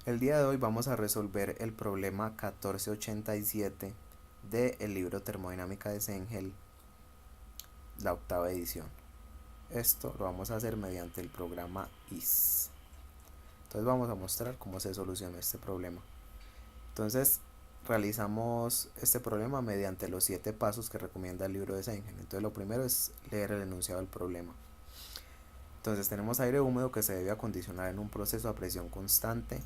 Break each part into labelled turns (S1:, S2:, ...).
S1: El día de hoy vamos a resolver el problema 1487 del libro Termodinámica de Sengel, la octava edición. Esto lo vamos a hacer mediante el programa IS. Entonces vamos a mostrar cómo se soluciona este problema. Entonces realizamos este problema mediante los 7 pasos que recomienda el libro de Sengel. Entonces lo primero es leer el enunciado del problema. Entonces tenemos aire húmedo que se debe acondicionar en un proceso a presión constante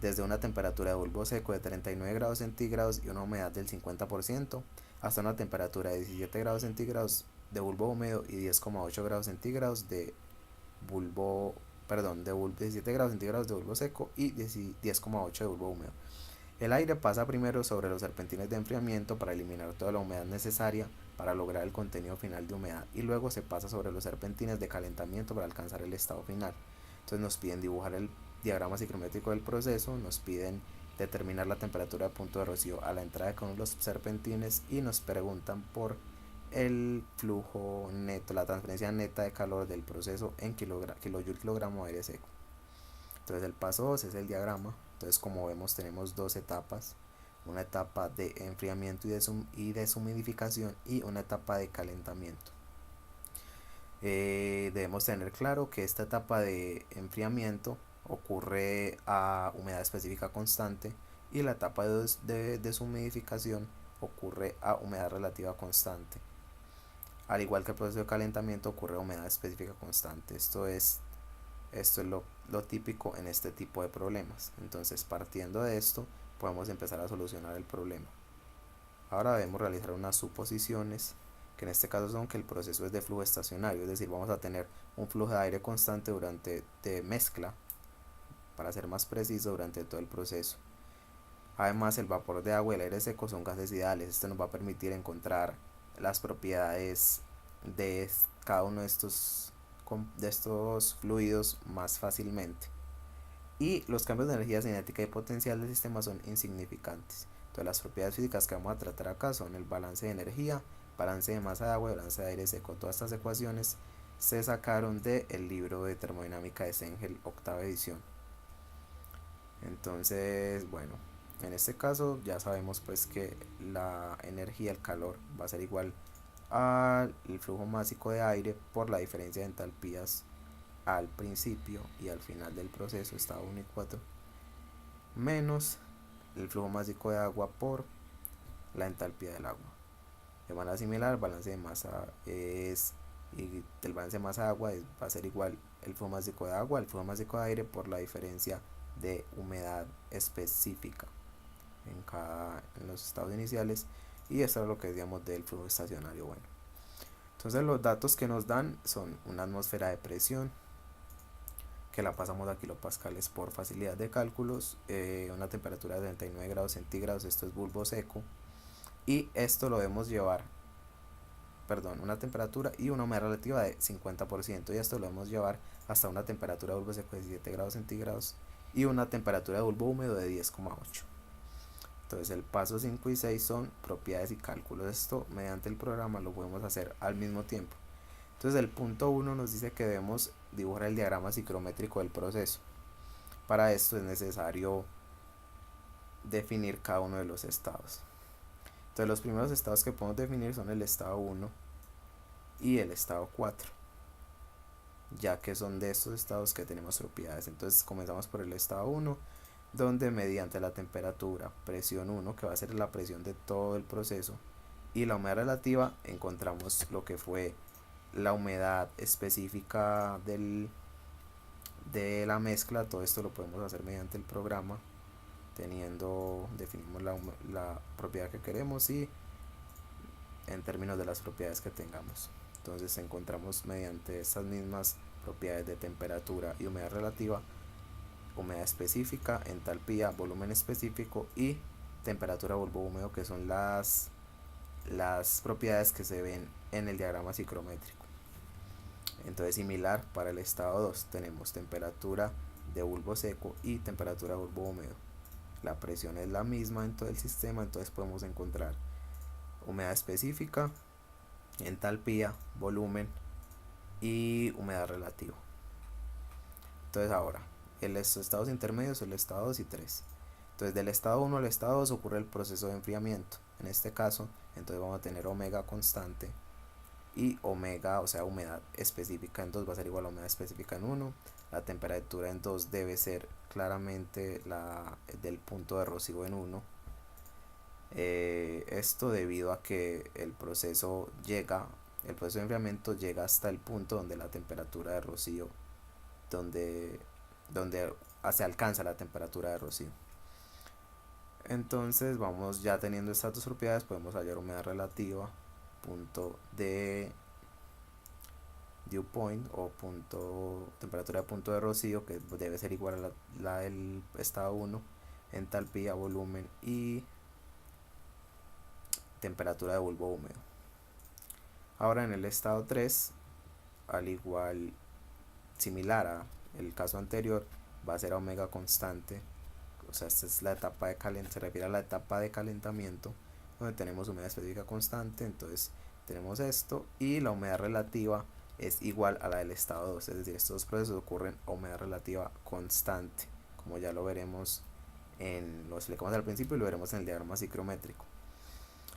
S1: desde una temperatura de bulbo seco de 39 grados centígrados y una humedad del 50% hasta una temperatura de 17 grados centígrados de bulbo húmedo y 10,8 grados centígrados de bulbo, perdón, de bulbo, 17 grados centígrados de bulbo seco y 10,8 de bulbo húmedo. El aire pasa primero sobre los serpentines de enfriamiento para eliminar toda la humedad necesaria para lograr el contenido final de humedad y luego se pasa sobre los serpentines de calentamiento para alcanzar el estado final. Entonces nos piden dibujar el diagrama ciclométrico del proceso, nos piden determinar la temperatura de punto de rocío a la entrada de cada uno de los serpentines y nos preguntan por el flujo neto, la transferencia neta de calor del proceso en kilojoule kilogramo de aire seco. Entonces el paso 2 es el diagrama. Entonces como vemos tenemos dos etapas, una etapa de enfriamiento y deshumidificación y una etapa de calentamiento. Debemos tener claro que esta etapa de enfriamiento ocurre a humedad específica constante y la etapa de deshumidificación ocurre a humedad relativa constante. Al igual que el proceso de calentamiento ocurre a humedad específica constante. Esto es lo típico en este tipo de problemas. Entonces, partiendo de esto, podemos empezar a solucionar el problema. Ahora debemos realizar unas suposiciones, que en este caso son que el proceso es de flujo estacionario, es decir, vamos a tener un flujo de aire constante de mezcla, para ser más preciso, durante todo el proceso. Además, el vapor de agua y el aire seco son gases ideales. Esto nos va a permitir encontrar las propiedades de cada uno de estos fluidos más fácilmente. Y los cambios de energía cinética y potencial del sistema son insignificantes. Entonces las propiedades físicas que vamos a tratar acá son el balance de energía, balance de masa de agua y balance de aire seco. Todas estas ecuaciones se sacaron del libro de termodinámica de Sengel, octava edición. Entonces, bueno, en este caso ya sabemos pues que la energía, el calor, va a ser igual al flujo másico de aire por la diferencia de entalpías al principio y al final del proceso, estado 1 y 4, menos el flujo másico de agua por la entalpía del agua. De manera similar, el balance de masa y el balance de masa de agua va a ser igual el flujo másico de agua al flujo másico de aire por la diferencia de humedad específica en los estados iniciales. Y esto es lo que decíamos del flujo estacionario. Bueno, entonces los datos que nos dan son una atmósfera de presión, que la pasamos a kilopascales por facilidad de cálculos, una temperatura de 39 grados centígrados, esto es bulbo seco, y esto lo debemos llevar, perdón, una temperatura y una humedad relativa de 50%, y esto lo debemos llevar hasta una temperatura de bulbo seco de 17 grados centígrados y una temperatura de bulbo húmedo de 10,8. Entonces el paso 5 y 6 son propiedades y cálculos. Esto mediante el programa lo podemos hacer al mismo tiempo. Entonces el punto 1 nos dice que debemos dibujar el diagrama ciclométrico del proceso. Para esto es necesario definir cada uno de los estados. Entonces los primeros estados que podemos definir son el estado 1 y el estado 4, ya que son de estos estados que tenemos propiedades. Entonces comenzamos por el estado 1, donde mediante la temperatura, presión 1, que va a ser la presión de todo el proceso, y la humedad relativa, encontramos lo que fue la humedad específica de la mezcla. Todo esto lo podemos hacer mediante el programa, definimos la propiedad que queremos y en términos de las propiedades que tengamos. Entonces encontramos mediante estas mismas propiedades de temperatura y humedad relativa, humedad específica, entalpía, volumen específico y temperatura bulbo húmedo, que son las propiedades que se ven en el diagrama ciclométrico. Entonces similar para el estado 2 tenemos temperatura de bulbo seco y temperatura de bulbo húmedo. La presión es la misma en todo el sistema, entonces podemos encontrar humedad específica, entalpía, volumen y humedad relativa. Entonces ahora, los estados intermedios son el estado 2 y 3. Entonces del estado 1 al estado 2 ocurre el proceso de enfriamiento. En este caso, entonces vamos a tener omega constante y omega, o sea, humedad específica en 2 va a ser igual a humedad específica en 1. La temperatura en 2 debe ser claramente la del punto de rocío en 1. Esto debido a que el proceso de enfriamiento llega hasta el punto donde la temperatura de rocío, donde, donde se alcanza la temperatura de rocío. Entonces vamos ya teniendo estas dos propiedades, podemos hallar humedad relativa, punto de dew point o temperatura de punto de rocío, que debe ser igual a la del estado 1, entalpía, volumen y temperatura de bulbo húmedo. Ahora en el estado 3, al igual, similar a el caso anterior, va a ser omega constante, o sea, esta es la etapa de calentamiento, se refiere a la etapa de calentamiento, donde tenemos humedad específica constante. Entonces tenemos esto, y la humedad relativa es igual a la del estado 2, es decir, estos dos procesos ocurren a humedad relativa constante, como ya lo veremos lo explicamos al principio y lo veremos en el diagrama ciclométrico.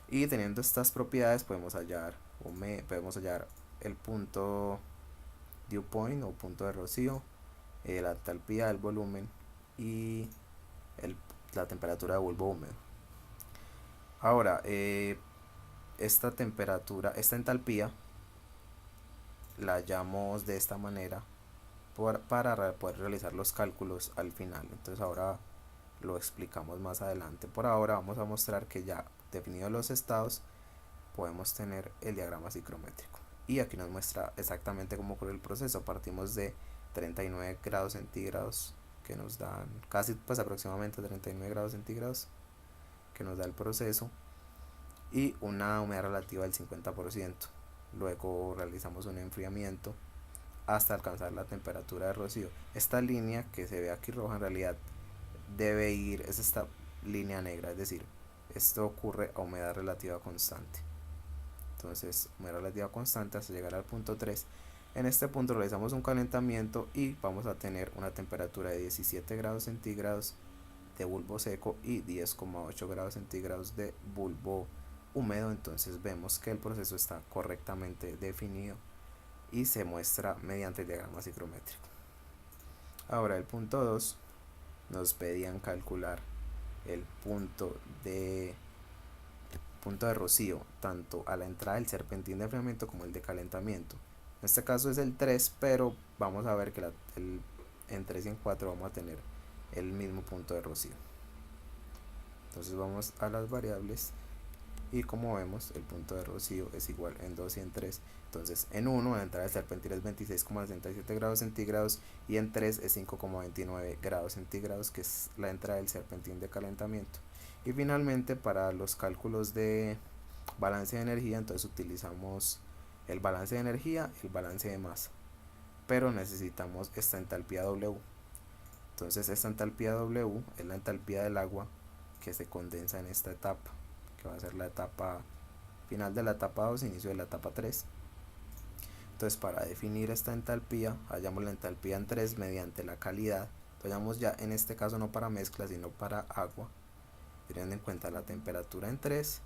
S1: Y teniendo estas propiedades podemos hallar el punto dew point o punto de rocío, la entalpía del volumen y la temperatura de bulbo húmedo. Ahora, esta entalpía la hallamos de esta manera para poder realizar los cálculos al final. Entonces ahora lo explicamos más adelante. Por ahora vamos a mostrar que ya definidos los estados podemos tener el diagrama ciclométrico, y aquí nos muestra exactamente cómo ocurre el proceso. Partimos de 39 grados centígrados, que nos dan casi, pues aproximadamente 39 grados centígrados, que nos da el proceso, y una humedad relativa del 50%. Luego realizamos un enfriamiento hasta alcanzar la temperatura de rocío. Esta línea que se ve aquí roja en realidad es esta línea negra, es decir, esto ocurre a humedad relativa constante. Entonces, humedad relativa constante hasta llegar al punto 3. En este punto realizamos un calentamiento y vamos a tener una temperatura de 17 grados centígrados de bulbo seco y 10,8 grados centígrados de bulbo húmedo. Entonces vemos que el proceso está correctamente definido y se muestra mediante el diagrama ciclométrico. Ahora el punto 2, nos pedían calcular el punto de rocío tanto a la entrada del serpentín de enfriamiento como el de calentamiento. En este caso es el 3, pero vamos a ver que en 3 y en 4 vamos a tener el mismo punto de rocío. Entonces vamos a las variables y como vemos el punto de rocío es igual en 2 y en 3. Entonces en 1 la entrada del serpentín es 26,67 grados centígrados y en 3 es 5,29 grados centígrados, que es la entrada del serpentín de calentamiento. Y finalmente, para los cálculos de balance de energía, entonces utilizamos el balance de energía y el balance de masa, pero necesitamos esta entalpía W. Entonces esta entalpía W es la entalpía del agua que se condensa en esta etapa, que va a ser la etapa final de la etapa 2, inicio de la etapa 3. Entonces para definir esta entalpía, hallamos la entalpía en 3 mediante la calidad. Entonces hallamos ya en este caso no para mezcla sino para agua, teniendo en cuenta la temperatura en 3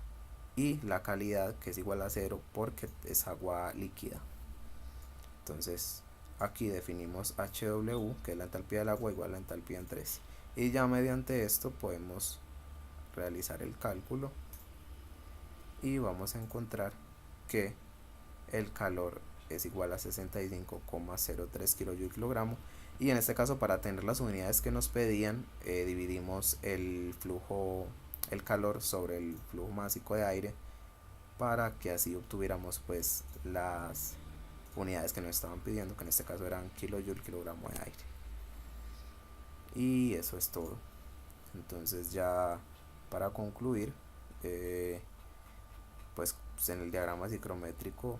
S1: y la calidad, que es igual a 0 porque es agua líquida. Entonces aquí definimos HW, que es la entalpía del agua, igual a la entalpía en 3, y ya mediante esto podemos realizar el cálculo y vamos a encontrar que el calor es igual a 65,03 kJ/kg. Y en este caso, para tener las unidades que nos pedían, dividimos el calor sobre el flujo másico de aire, para que así obtuviéramos pues las unidades que nos estaban pidiendo, que en este caso eran kJ/kg de aire. Y eso es todo. Entonces ya para concluir, pues en el diagrama ciclométrico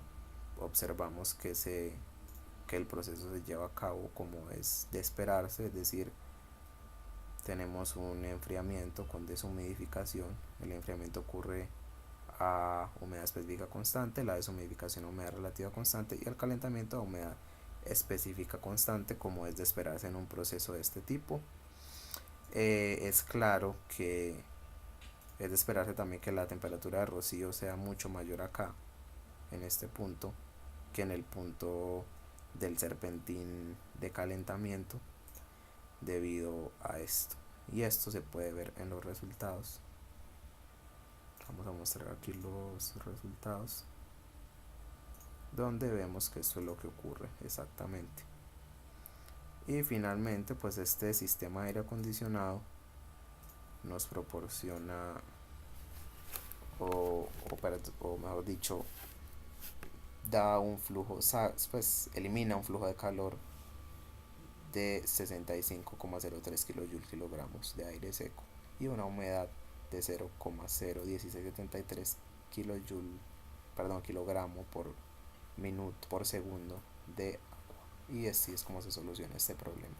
S1: observamos que el proceso se lleva a cabo como es de esperarse, es decir, tenemos un enfriamiento con deshumidificación. El enfriamiento ocurre a humedad específica constante, la deshumidificación a humedad relativa constante y el calentamiento a humedad específica constante como es de esperarse en un proceso de este tipo. Es claro que es de esperarse también que la temperatura de rocío sea mucho mayor acá, en este punto, que en el punto del serpentín de calentamiento debido a esto. Y esto se puede ver en los resultados. Vamos a mostrar aquí los resultados, donde vemos que esto es lo que ocurre exactamente. Y finalmente, pues este sistema de aire acondicionado nos proporciona, o mejor dicho, da un flujo, pues elimina un flujo de calor de 65,03 kilogramos de aire seco y una humedad de 0,01673 kilogramo por minuto por segundo de agua. Y así es como se soluciona este problema.